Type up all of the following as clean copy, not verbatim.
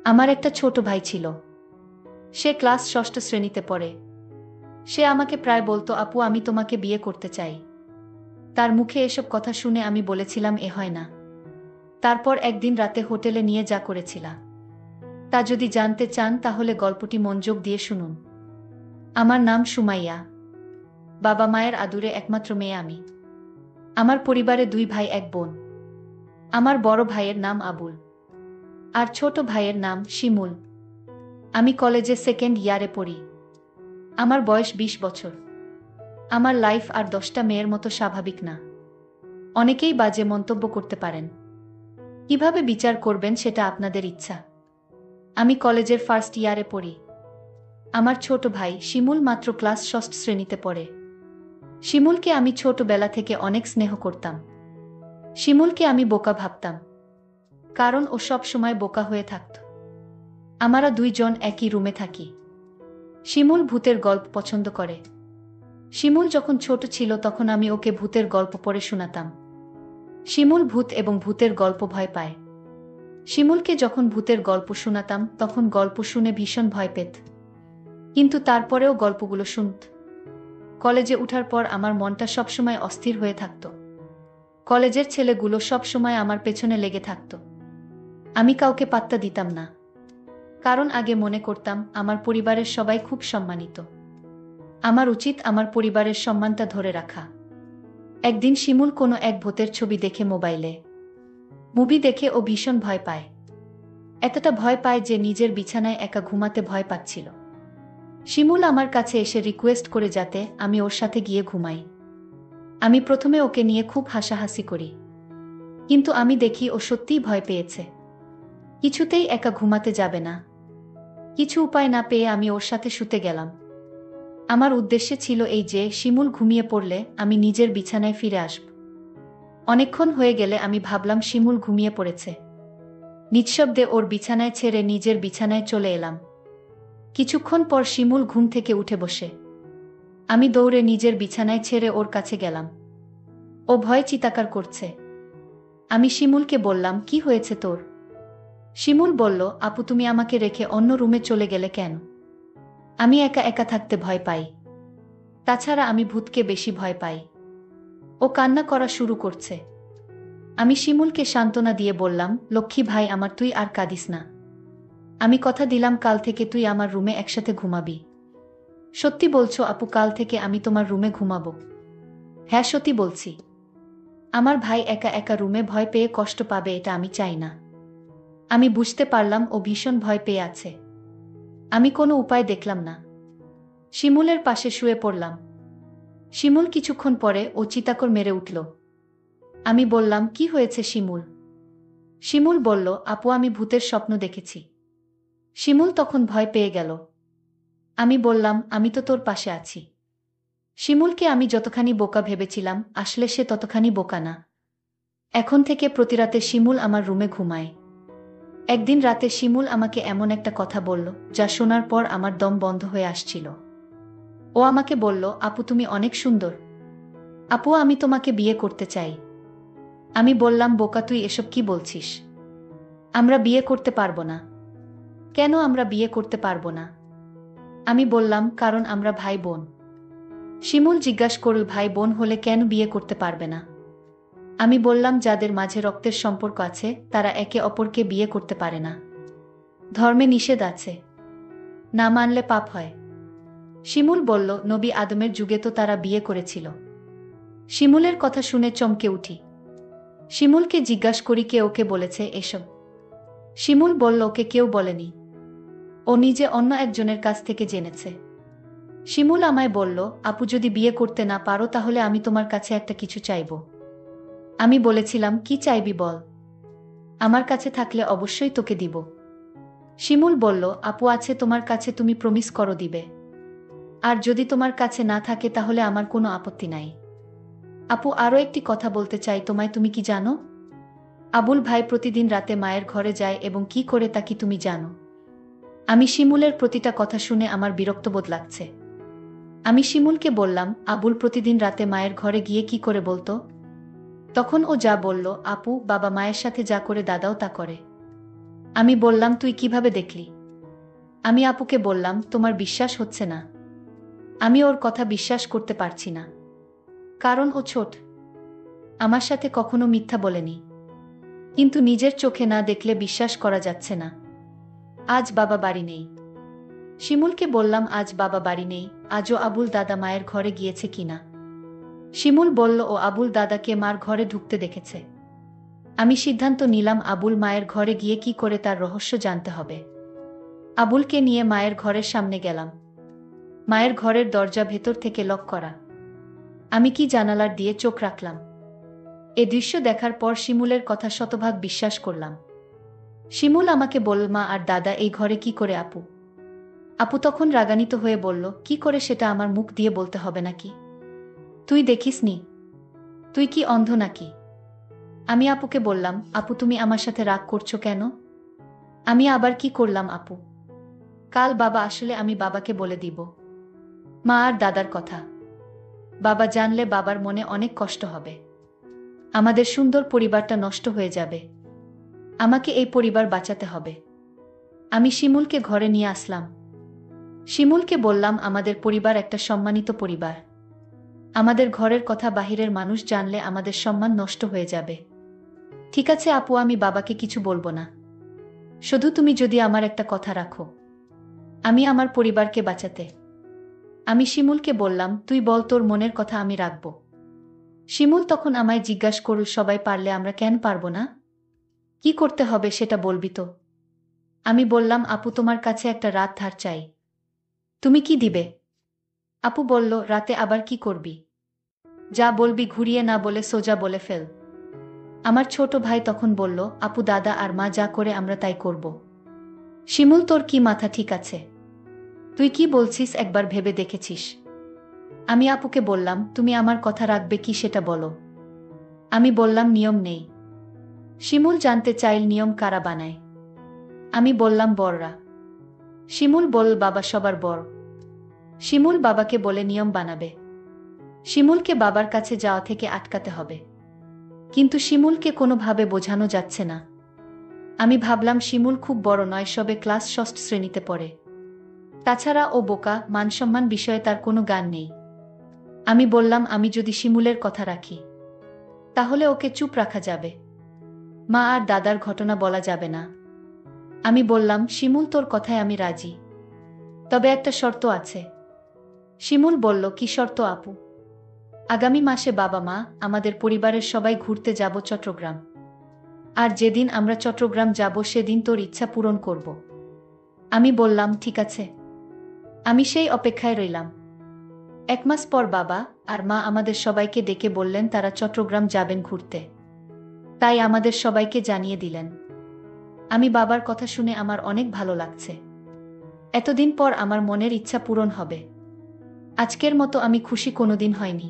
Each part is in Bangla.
আমার একটা ছোট ভাই ছিল। সে ক্লাস ষষ্ঠ শ্রেণীতে পড়ে। সে আমাকে প্রায় বলতো, আপু আমি তোমাকে বিয়ে করতে চাই। তার মুখে এসব কথা শুনে আমি বলেছিলাম এ হয় না। তারপর একদিন রাতে হোটেলে নিয়ে যা করেছিলাম তা যদি জানতে চান তাহলে গল্পটি মনোযোগ দিয়ে শুনুন। আমার নাম সুমাইয়া। বাবা মায়ের আদুরে একমাত্র মেয়ে আমি। আমার পরিবারে 2 ভাই 1 বোন। আমার বড় ভাইয়ের নাম আবুল আর ছোট ভাইয়ের নাম শিমুল। আমি কলেজে সেকেন্ড ইয়ারে পড়ি। আমার বয়স 20 বছর। আমার লাইফ আর 10টা মেয়ের মতো স্বাভাবিক না। অনেকেই বাজে মন্তব্য করতে পারেন। কিভাবে বিচার করবেন সেটা আপনাদের ইচ্ছা। আমি কলেজের ফার্স্ট ইয়ারে পড়ি। আমার ছোট ভাই শিমুল মাত্র ক্লাস ষষ্ঠ শ্রেণীতে পড়ে। শিমুলকে আমি ছোটবেলা থেকে অনেক স্নেহ করতাম। শিমুলকে আমি বোকা ভাবতাম, কারণ ও সব সময় বোকা হয়ে থাকত। আমরা 2 জন একই রুমে থাকি। শিমুল ভূতের গল্প পছন্দ করে। শিমুল যখন ছোট ছিল তখন আমি ওকে ভূতের গল্প পড়ে শোনাতাম। শিমুল ভূত এবং ভূতের গল্প ভয় পায়। শিমুলকে যখন ভূতের গল্প শোনাতাম তখন গল্প শুনে ভীষণ ভয় পেত, কিন্তু তারপরেও গল্পগুলো শুনত। কলেজে ওঠার পর আমার মনটা সবসময় অস্থির হয়ে থাকত। কলেজের ছেলেগুলো সবসময় আমার পেছনে লেগে থাকত। আমি কাউকে পাত্তা দিতাম না, কারণ আগে মনে করতাম আমার পরিবারের সবাই খুব সম্মানিত। আমার উচিত আমার পরিবারের সম্মানটা ধরে রাখা। একদিন শিমুল কোনো এক ভূতের ছবি দেখে মোবাইলে। মুভি দেখে ও ভীষণ ভয় পায়। এতটা ভয় পায় যে নিজের বিছানায় একা ঘুমাতে ভয় পাচ্ছিল। শিমুল আমার কাছে এসে রিকোয়েস্ট করে যাতে আমি ওর সাথে গিয়ে ঘুমাই। আমি প্রথমে ওকে নিয়ে খুব হাসাহাসি করি, কিন্তু আমি দেখি ও সত্যিই ভয় পেয়েছে। কিছুতেই একা ঘুমাতে যাবে না। কিছু উপায় না পেয়ে আমি ওর সাথে শুতে গেলাম। আমার উদ্দেশ্য ছিল এই যে শিমুল ঘুমিয়ে পড়লে আমি নিজের বিছানায় ফিরে আসব। অনেকক্ষণ হয়ে গেলে আমি ভাবলাম শিমুল ঘুমিয়ে পড়েছে। নিঃশব্দে ওর বিছানায় ছেড়ে নিজের বিছানায় চলে এলাম। কিছুক্ষণ পর শিমুল ঘুম থেকে উঠে বসে। আমি দৌড়ে নিজের বিছানায় ছেড়ে ওর কাছে গেলাম। ও ভয়ে চিৎকার করছে। আমি শিমুলকে বললাম, কি হয়েছে তোর? শিমুল বলল, আপু তুমি আমাকে রেখে অন্য রুমে চলে গেলে কেন? আমি একা একা থাকতে ভয় পাই। তাছাড়া আমি ভূতকে বেশি ভয় পাই। ও কান্না করা শুরু করছে। আমি শিমুলকে সান্ত্বনা দিয়ে বললাম, লক্ষ্মী ভাই আমার, তুই আর কাঁদিস না। আমি কথা দিলাম কাল থেকে তুই আমার রুমে একসাথে ঘুমাবি। সত্যি বলছো আপু, কাল থেকে আমি তোমার রুমে ঘুমাবো? হ্যাঁ সত্যি বলছি। আমার ভাই একা একা রুমে ভয় পেয়ে কষ্ট পাবে, এটা আমি চাই না। আমি বুঝতে পারলাম ও ভীষণ ভয় পেয়ে আছে। আমি কোনো উপায় দেখলাম না। শিমুলের পাশে শুয়ে পড়লাম। শিমুল কিছুক্ষণ পরে ও চিৎকার মেরে উঠল। আমি বললাম, কি হয়েছে শিমুল? শিমুল বলল, আপু আমি ভূতের স্বপ্ন দেখেছি। শিমুল তখন ভয় পেয়ে গেল। আমি বললাম, আমি তো তোর পাশে আছি। শিমুলকে আমি যতখানি বোকা ভেবেছিলাম আসলে সে ততখানি বোকা না। এখন থেকে প্রতি রাতে শিমুল আমার রুমে ঘুমায়। একদিন রাতে শিমুল আমাকে এমন একটা কথা বলল যা শোনার পর আমার দম বন্ধ হয়ে আসছিল। ও আমাকে বলল, আপু তুমি অনেক সুন্দর। আপু আমি তোমাকে বিয়ে করতে চাই। আমি বললাম, বোকা তুই এসব কি বলছিস? আমরা বিয়ে করতে পারবো না। কেন আমরা বিয়ে করতে পারবো না? আমি বললাম, কারণ আমরা ভাই বোন। শিমুল জিজ্ঞাসা করল, ভাই বোন হলে কেন বিয়ে করতে পারবে না? আমি বললাম, যাদের মাঝে রক্তের সম্পর্ক আছে তারা একে অপরকে বিয়ে করতে পারে না। ধর্মে নিষেধ আছে, না মানলে পাপ হয়। শিমুল বলল, নবী আদমের যুগে তো তারা বিয়ে করেছিল। শিমুলের কথা শুনে চমকে উঠি। শিমুলকে জিজ্ঞাসা করি, কে ওকে বলেছে এসব? শিমুল বলল, ওকে কেউ বলেনি, ও নিজে অন্য একজনের কাছ থেকে জেনেছে। শিমুল আমায় বলল, আপু যদি বিয়ে করতে না পারো তাহলে আমি তোমার কাছে একটা কিছু চাইব। আমি বলেছিলাম, কি চাইবি বল, আমার কাছে থাকলে অবশ্যই তোকে দিব। শিমুল বলল, আপু আছে তোমার কাছে, তুমি প্রমিস করো দিবে। আর যদি তোমার কাছে না থাকে তাহলে আমার কোনো আপত্তি নাই। আপু আরও একটি কথা বলতে চাই তোমায়, তুমি কি জানো আবুল ভাই প্রতিদিন রাতে মায়ের ঘরে যায় এবং কি করে তা কি তুমি জানো? আমি শিমুলের প্রতিটা কথা শুনে আমার বিরক্তবোধ লাগছে। আমি শিমুলকে বললাম, আবুল প্রতিদিন রাতে মায়ের ঘরে গিয়ে কি করে বলতো? তখন ও যা বলল, আপু বাবা মায়ের সাথে যা করে দাদাও তা করে। আমি বললাম, তুই কিভাবে দেখলি? আমি আপুকে বললাম, তোমার বিশ্বাস হচ্ছে না। আমি ওর কথা বিশ্বাস করতে পারছি না, কারণ ও ছোট। আমার সাথে কখনো মিথ্যা বলেনি, কিন্তু নিজের চোখে না দেখলে বিশ্বাস করা যাচ্ছে না। আজ বাবা বাড়ি নেই। শিমুলকে বললাম, আজ বাবা বাড়ি নেই, আজও আবুল দাদা মায়ের ঘরে গিয়েছে কিনা। শিমুল বলল, ও আবুল দাদাকে মার ঘরে ঢুকতে দেখেছে। আমি সিদ্ধান্ত নিলাম আবুল মায়ের ঘরে গিয়ে কি করে তার রহস্য জানতে হবে। আবুলকে নিয়ে মায়ের ঘরের সামনে গেলাম। মায়ের ঘরের দরজা ভেতর থেকে লক করা। আমি কি জানালার দিয়ে চোখ রাখলাম। এ দৃশ্য দেখার পর শিমুলের কথা শতভাগ বিশ্বাস করলাম। শিমুল আমাকে বলল, মা আর দাদা এই ঘরে কি করে? আপু আপু তখন রাগান্বিত হয়ে বলল, কি করে সেটা আমার মুখ দিয়ে বলতে হবে নাকি? তুই দেখিসনি? তুই কি অন্ধ নাকি? আমি আপুকে বললাম, আপু তুমি আমার সাথে রাগ করছো কেন? আমি আবার কি করলাম আপু? কাল বাবা আসলে আমি বাবাকে বলে দিব মা আর দাদার কথা। বাবা জানলে বাবার মনে অনেক কষ্ট হবে। আমাদের সুন্দর পরিবারটা নষ্ট হয়ে যাবে। আমাকে এই পরিবার বাঁচাতে হবে। আমি শিমুলকে ঘরে নিয়ে আসলাম। শিমুলকে বললাম, আমাদের পরিবার একটা সম্মানিত পরিবার। আমাদের ঘরের কথা বাহিরের মানুষ জানলে আমাদের সম্মান নষ্ট হয়ে যাবে। ঠিক আছে আপু, আমি বাবাকে কিছু বলবো না। শুধু তুমি যদি আমার একটা কথা রাখো, আমি আমার পরিবারকে বাঁচাতে। আমি শিমুলকে বললাম, তুই বল তোর মনের কথা, আমি রাখব। শিমুল তখন আমায় জিজ্ঞাসা করল, সবাই পারলে আমরা কেন পারবো না? কি করতে হবে সেটা বলবি তো? আমি বললাম, আপু তোমার কাছে একটা রাত ধার চাই। তুমি কি দিবে? আপু বলল, রাতে আবার কি করবি? যা বলবি ঘুরিয়ে না বলে সোজা বলে ফেল। আমার ছোট ভাই তখন বলল, আপু দাদা আর মা যা করে আমরা তাই করব। শিমুল, তোর কি মাথা ঠিক আছে? তুই কি বলছিস একবার ভেবে দেখেছিস? আমি আপুকে বললাম, তুমি আমার কথা রাখবে কি সেটা বলো। আমি বললাম, নিয়ম নেই। শিমুল জানতে চাইল, নিয়ম কারা বানায়? আমি বললাম, বড়রা। শিমুল বলল, বাবা সবার বড়। শিমুল বাবাকে বলে নিয়ম বানাবে। শিমুলকে বাবার কাছে যাওয়া থেকে আটকাতে হবে। কিন্তু শিমুলকে কোনোভাবে বোঝানো যাচ্ছে না। আমি ভাবলাম, শিমুল খুব বড় নয়, সবে ক্লাস 6 শ্রেণীতে পড়ে। তাছাড়া ও বোকা, মানসম্মান বিষয়ে তার কোনো জ্ঞান নেই। আমি বললাম, আমি যদি শিমুলের কথা রাখি, তাহলে ওকে চুপ রাখা যাবে। মা আর দাদার ঘটনা বলা যাবে না। আমি বললাম, শিমুল তোর কথায় আমি রাজি, তবে একটা শর্ত আছে। শিমুল বলল, কি শর্ত আপু? আগামী মাসে বাবা মা আমাদের পরিবারের সবাই ঘুরতে যাব চট্টগ্রাম। আর যেদিন আমরা চট্টগ্রাম যাব সেদিন তোর ইচ্ছা পূরণ করব। আমি বললাম, ঠিক আছে। আমি সেই অপেক্ষায় রইলাম। 1 মাস পর বাবা আর মা আমাদের সবাইকে ডেকে বললেন তারা চট্টগ্রাম যাবেন ঘুরতে। তাই আমাদের সবাইকে জানিয়ে দিলেন। আমি বাবার কথা শুনে আমার অনেক ভালো লাগছে। এতদিন পর আমার মনের ইচ্ছা পূরণ হবে। আজকের মতো আমি খুশি কোনোদিন হয়নি।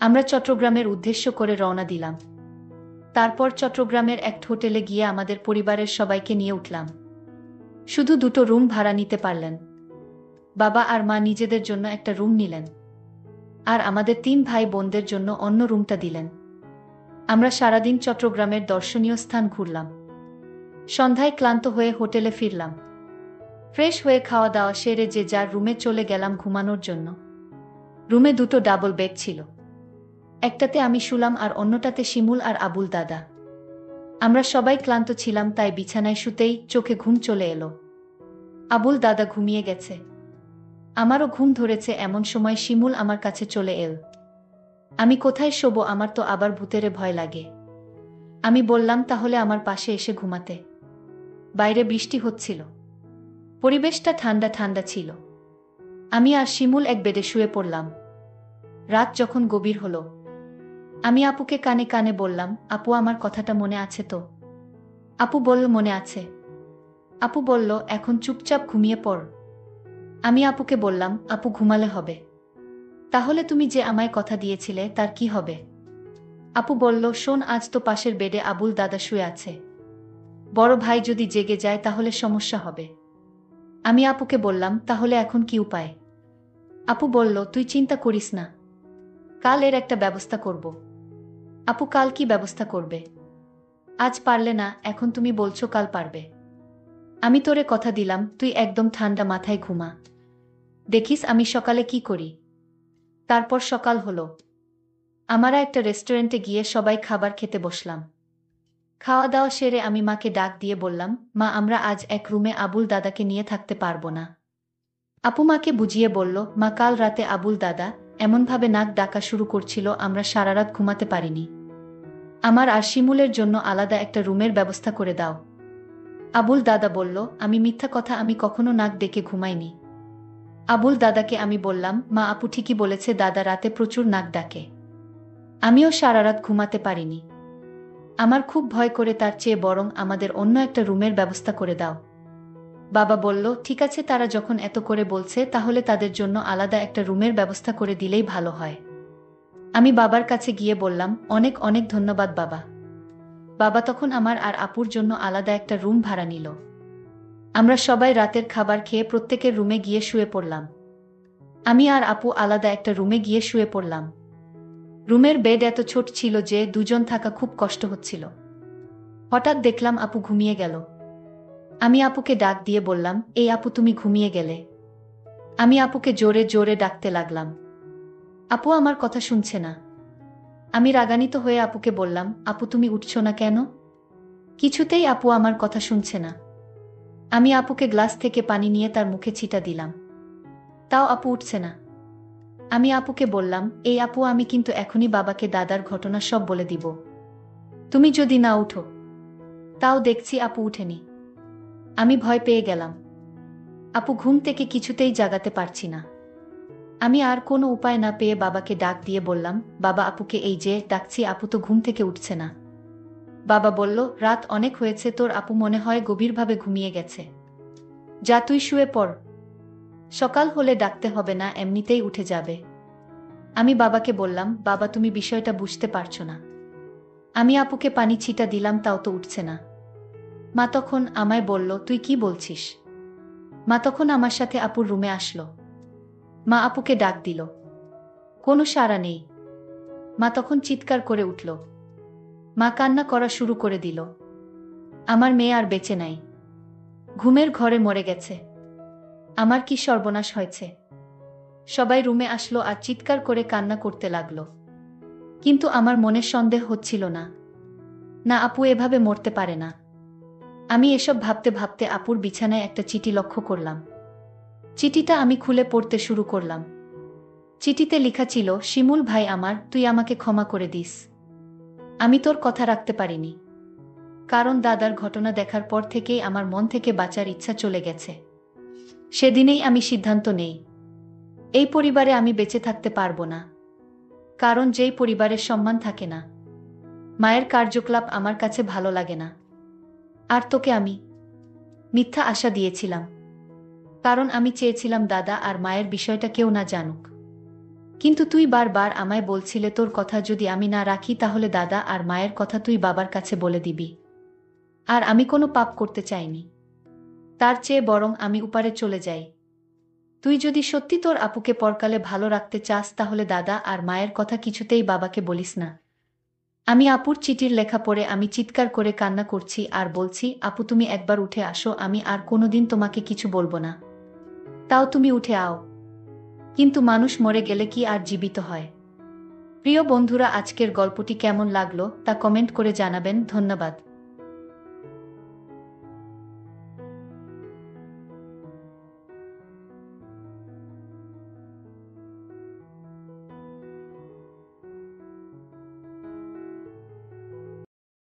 আমরা চট্টগ্রামের উদ্দেশ্য করে রওনা দিলাম। তারপর চট্টগ্রামের এক হোটেলে গিয়ে আমাদের পরিবারের সবাইকে নিয়ে উঠলাম। শুধু 2টো রুম ভাড়া নিতে পারলেন। বাবা আর মা নিজেদের জন্য একটা রুম নিলেন, আর আমাদের 3 ভাই বোনদের জন্য অন্য রুমটা দিলেন। আমরা সারাদিন চট্টগ্রামের দর্শনীয় স্থান ঘুরলাম। সন্ধ্যায় ক্লান্ত হয়ে হোটেলে ফিরলাম। ফ্রেশ হয়ে খাওয়া দাওয়া সেরে যে যার রুমে চলে গেলাম ঘুমানোর জন্য। রুমে 2টো ডাবল বেড ছিল। একটাতে আমি শুলাম আর অন্যটাতে শিমুল আর আবুল দাদা। আমরা সবাই ক্লান্ত ছিলাম, তাই বিছানায় শুতেই চোখে ঘুম চলে এলো। আবুল দাদা ঘুমিয়ে গেছে। আমারও ঘুম ধরেছে, এমন সময় শিমুল আমার কাছে চলে এল। আমি কোথায় শোবো, আমার তো আবার ভূতেরে ভয় লাগে। আমি বললাম, তাহলে আমার পাশে এসে ঘুমাতে। বাইরে বৃষ্টি হচ্ছিল। পরিবেশটা ঠান্ডা ঠান্ডা ছিল। আমি আর শিমুল এক বেডে শুয়ে পড়লাম। রাত যখন গভীর হলো, আমি আপুকে কানে কানে বললাম, আপু আমার কথাটা মনে আছে তো? আপু বলল, মনে আছে। আপু বলল, এখন চুপচাপ ঘুমিয়ে পড়। আমি আপুকে বললাম, আপু ঘুমালে হবে? তাহলে তুমি যে আমায় কথা দিয়েছিলে তার কি হবে? আপু বলল, শোন, আজ তো পাশের বেডে আবুল দাদা শুয়ে আছে। বড় ভাই যদি জেগে যায় তাহলে সমস্যা হবে। আমি আপুকে বললাম, তাহলে এখন কি উপায়? আপু বলল, তুই চিন্তা করিস না, কাল এর একটা ব্যবস্থা করব। আপু, কাল কি ব্যবস্থা করবে? আজ পারলে না, এখন তুমি বলছো কাল পারবে। আমি তোরে কথা দিলাম তুই একদম ঠান্ডা মাথায় ঘুমা। দেখিস আমি সকালে কি করি। তারপর সকাল হলো। আমরা একটা রেস্টুরেন্টে গিয়ে সবাই খাবার খেতে বসলাম। খাওয়া দাওয়া সেরে আমি মাকে ডাক দিয়ে বললাম, মা আমরা আজ এক রুমে আবুল দাদাকে নিয়ে থাকতে পারবো না। আপু মাকে বুঝিয়ে বলল, মা কাল রাতে আবুল দাদা এমনভাবে নাক ডাকা শুরু করছিল আমরা সারা রাত ঘুমাতে পারিনি। আমার আর শিমুলের জন্য আলাদা একটা রুমের ব্যবস্থা করে দাও। আবুল দাদা বলল, আমি মিথ্যা কথা, আমি কখনো নাক ডেকে ঘুমাইনি। আবুল দাদাকে আমি বললাম, মা আপু ঠিকই বলেছে, দাদা রাতে প্রচুর নাক ডাকে। আমিও সারা রাত ঘুমাতে পারিনি। আমার খুব ভয় করে, তার চেয়ে বরং আমাদের অন্য একটা রুমের ব্যবস্থা করে দাও। বাবা বলল, ঠিক আছে, তারা যখন এত করে বলছে তাহলে তাদের জন্য আলাদা একটা রুমের ব্যবস্থা করে দিলেই ভালো হয়। আমি বাবার কাছে গিয়ে বললাম, অনেক অনেক ধন্যবাদ বাবা। বাবা তখন আমার আর আপুর জন্য আলাদা একটা রুম ভাড়া নিল। আমরা সবাই রাতের খাবার খেয়ে প্রত্যেকের রুমে গিয়ে শুয়ে পড়লাম। আমি আর আপু আলাদা একটা রুমে গিয়ে শুয়ে পড়লাম। রুমের বেড এত ছোট ছিল যে দুজন থাকা খুব কষ্ট হচ্ছিল। হঠাৎ দেখলাম আপু ঘুমিয়ে গেল। আমি আপুকে ডাক দিয়ে বললাম, এই আপু তুমি ঘুমিয়ে গেলে। আমি আপুকে জোরে জোরে ডাকতে লাগলাম। আপু আমার কথা শুনছে না। আমি রাগান্বিত হয়ে আপুকে বললাম, আপু তুমি উঠছো না কেন? কিছুতেই আপু আমার কথা শুনছে না। আমি আপুকে গ্লাস থেকে পানি নিয়ে তার মুখে ছিটা দিলাম। তাও আপু উঠছে না। আমি আপুকে বললাম, এই আপু আমি কিন্তু এখনই বাবাকে দাদার ঘটনা সব বলে দিব। তুমি যদি না উঠো। তাও দেখছি আপু উঠেনি। আমি ভয় পেয়ে গেলাম। আপু ঘুম থেকে কিছুতেই জাগাতে পারছি না। আমি আর কোনো উপায় না পেয়ে বাবাকে ডাক দিয়ে বললাম, বাবা আপুকে এই যে ডাকছি, আপু তো ঘুম থেকে উঠছে না। বাবা বলল, রাত অনেক হয়েছে, তোর আপু মনে হয় গভীরভাবে ঘুমিয়ে গেছে। যা তুই শুয়ে পড়। সকাল হলে ডাকতে হবে না, এমনিতেই উঠে যাবে। আমি বাবাকে বললাম, বাবা তুমি বিষয়টা বুঝতে পারছো না। আমি আপুকে পানি ছিটা দিলাম, তাও তো উঠছে না। মা তখন আমায় বলল, তুই কি বলছিস? মা তখন আমার সাথে আপুর রুমে আসলো। মা আপুকে ডাক দিল। কোনো সাড়া নেই। মা তখন চিৎকার করে উঠল। মা কান্না করা শুরু করে দিল। আমার মেয়ে আর বেঁচে নাই। ঘুমের ঘরে মরে গেছে। আমার কি সর্বনাশ হয়েছে। সবাই রুমে আসলো আর চিৎকার করে কান্না করতে লাগলো। কিন্তু আমার মনে সন্দেহ হচ্ছিল না। না, আপু এভাবে মরতে পারে না। আমি এসব ভাবতে ভাবতে আপুর বিছানায় একটা চিঠি লক্ষ্য করলাম। চিঠিটা আমি খুলে পড়তে শুরু করলাম। চিঠিতে লেখা ছিল, শিমুল ভাই আমার, তুই আমাকে ক্ষমা করে দিস। আমি তোর কথা রাখতে পারিনি। কারণ দাদার ঘটনা দেখার পর থেকেই আমার মন থেকে বাঁচার ইচ্ছা চলে গেছে। সেদিনেই আমি সিদ্ধান্ত নেই, এই পরিবারে আমি বেঁচে থাকতে পারবো না। কারণ যেই পরিবারের সম্মান থাকে না, মায়ের কার্যকলাপ আমার কাছে ভালো লাগে না। আর তোকে আমি মিথ্যা আশা দিয়েছিলাম। কারণ আমি চেয়েছিলাম দাদা আর মায়ের বিষয়টা কেউ না জানুক। কিন্তু তুই বারবার আমায় বলছিলে, তোর কথা যদি আমি না রাখি তাহলে দাদা আর মায়ের কথা তুই বাবার কাছে বলে দিবি। আর আমি কোনো পাপ করতে চাইনি। তার চেয়ে বরং আমি উপারে চলে যাই। তুই যদি সত্যি তোর আপুকে পরকালে ভালো রাখতে চাস তাহলে দাদা আর মায়ের কথা কিছুতেই বাবাকে বলিস না। আমি আপুর চিঠির লেখা পড়ে আমি চিৎকার করে কান্না করছি আর বলছি, আপু তুমি একবার উঠে আসো, আমি আর কোনোদিন তোমাকে কিছু বলবো না। তাও তুমি উঠে আও। কিন্তু মানুষ মরে গেলে কি আর জীবিত হয়? প্রিয় বন্ধুরা, আজকের গল্পটি কেমন লাগলো তা কমেন্ট করে জানাবেন। ধন্যবাদ।